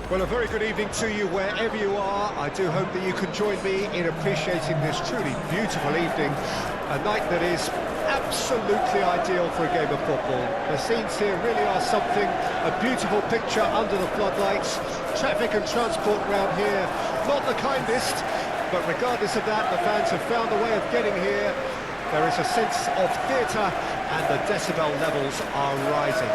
Well, a very good evening to you wherever you are. I do hope that you can join me in appreciating this truly beautiful evening, a night that is absolutely ideal for a game of football. The scenes here really are something, a beautiful picture under the floodlights. Traffic and transport around here, not the kindest, but regardless of that, the fans have found a way of getting here. There is a sense of theatre and the decibel levels are rising.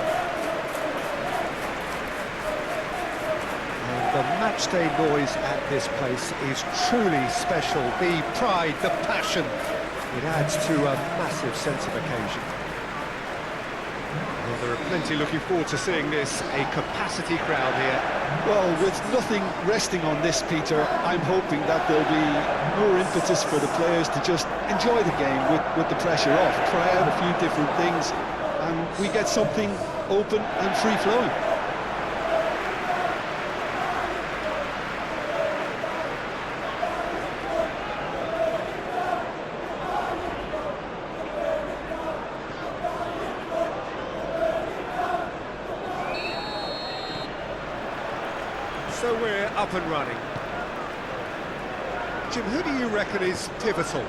The matchday noise at this place is truly special. The pride, the passion, it adds to a massive sense of occasion. Well, there are plenty looking forward to seeing this, a capacity crowd here. Well, with nothing resting on this, Peter, I'm hoping that there'll be more impetus for the players to just enjoy the game with the pressure off, try out a few different things, and we get something open and free-flowing. So we're up and running. Jim, who do you reckon is pivotal?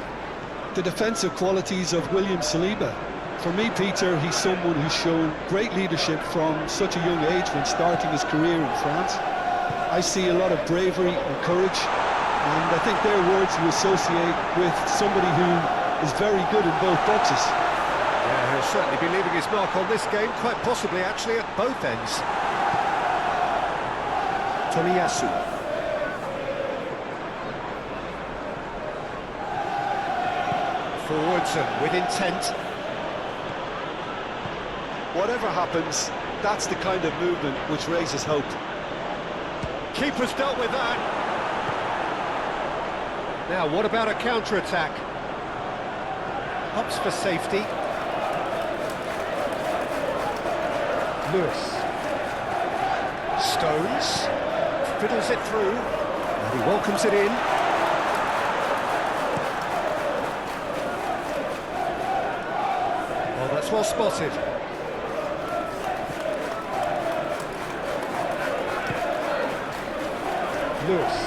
The defensive qualities of William Saliba. For me, Peter, he's someone who's shown great leadership from such a young age when starting his career in France. I see a lot of bravery and courage, and I think they're words you associate with somebody who is very good in both boxes. Yeah, he'll certainly be leaving his mark on this game, quite possibly actually at both ends. Tomiyasu. Forwards and with intent. Whatever happens, that's the kind of movement which raises hope. Keeper's dealt with that. Now, what about a counter-attack? Ups for safety. Lewis. Stones. Fiddles it through, and he welcomes it in. Oh, that's well spotted. Lewis.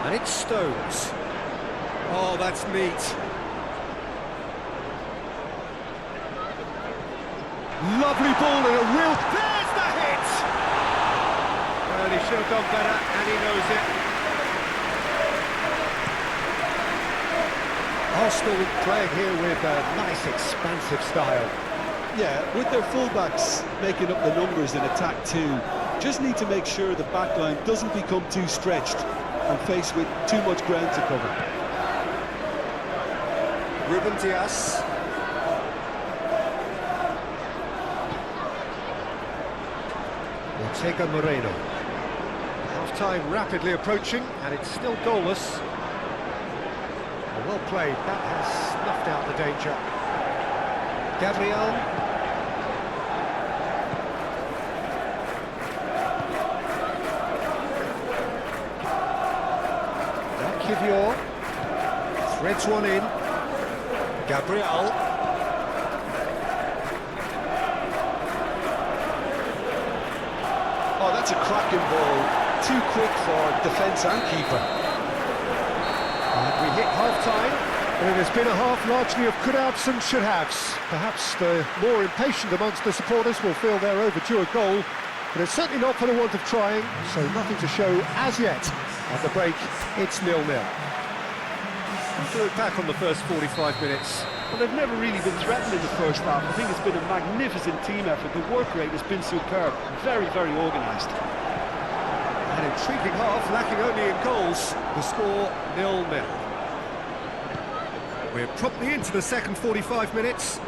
And it's Stones. Oh, that's neat. Lovely ball and a real... There's the hit! Well, he should have done better, and he knows it. Arsenal playing here with a nice, expansive style. Yeah, with their fullbacks making up the numbers in attack too, just need to make sure the backline doesn't become too stretched and faced with too much ground to cover. Ruben Dias. Ortega Moreno. Half-time rapidly approaching, and it's still goalless. Well played, that has snuffed out the danger. Gabriel. Now Kivior. Threads one in. Gabriel. Oh, that's a cracking ball. Too quick for defence and keeper. And we hit half-time, and it has been a half largely of could-haves and should-haves. Perhaps the more impatient amongst the supporters will feel they're overdue a goal, but it's certainly not for the want of trying, so nothing to show as yet. At the break, it's 0-0. To look back on the first 45 minutes, Well, they've never really been threatened in the first half. I think it's been a magnificent team effort. The work rate has been superb. Very, very organised. an intriguing half, lacking only in goals. The score 0-0. We're promptly into the second 45 minutes.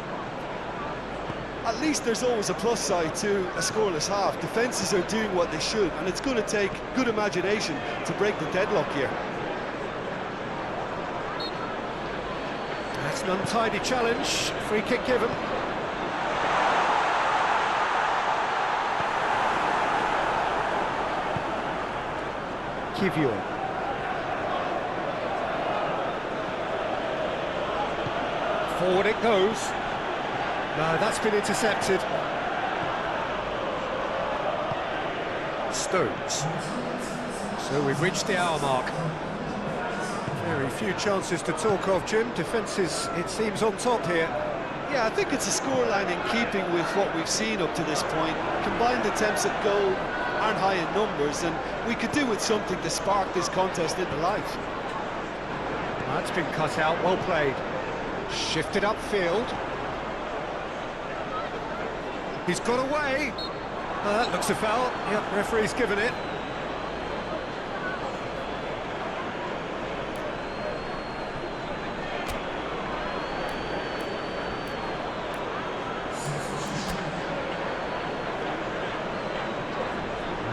At least there's always a plus side to a scoreless half. Defences are doing what they should, and it's going to take good imagination to break the deadlock here. That's an untidy challenge. Free kick given. Kivior. Forward it goes. No, that's been intercepted. Stones. So we've reached the hour mark. Very few chances to talk of, Jim. Defence is, it seems, on top here. Yeah, I think it's a scoreline in keeping with what we've seen up to this point. Combined attempts at goal aren't high in numbers, and we could do with something to spark this contest into life. That's been cut out, well played. Shifted upfield. He's got away. That looks a foul. Yep, referee's given it.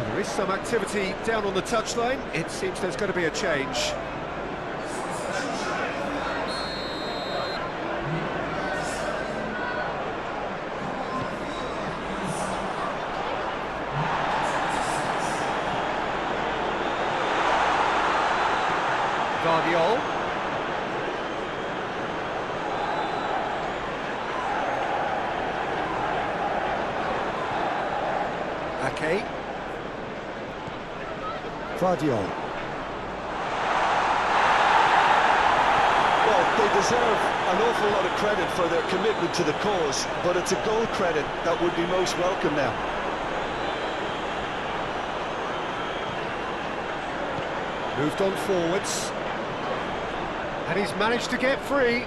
There is some activity down on the touchline. It seems there's going to be a change. Guardiol. Ake. Guardiol. Well, they deserve an awful lot of credit for their commitment to the cause, but it's a goal credit that would be most welcome now. Moved on forwards. And he's managed to get free.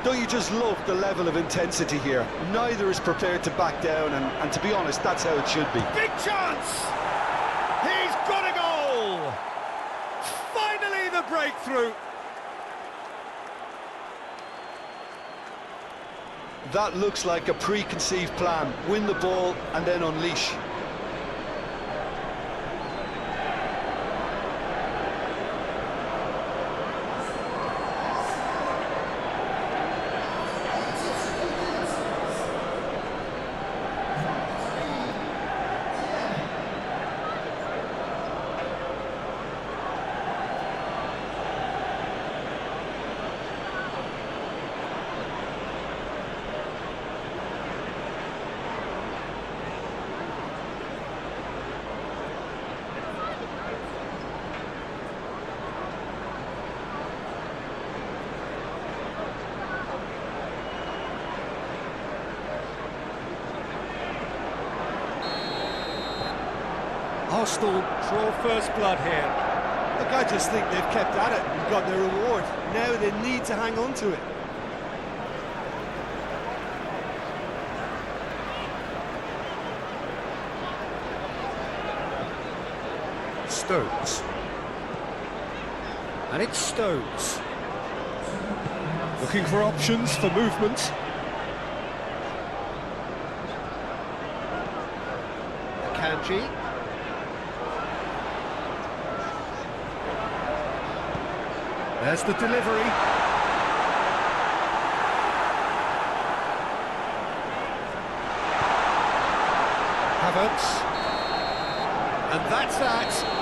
Don't you just love the level of intensity here? Neither is prepared to back down, and to be honest, that's how it should be. Big chance! He's got a goal! Finally the breakthrough! That looks like a preconceived plan. Win the ball and then unleash. Arsenal draw first blood here. Look, I just think they've kept at it and got their reward. Now they need to hang on to it. Stones. And it's Stones. Looking for options for movement. Kanji. There's the delivery. Havertz. And that's that.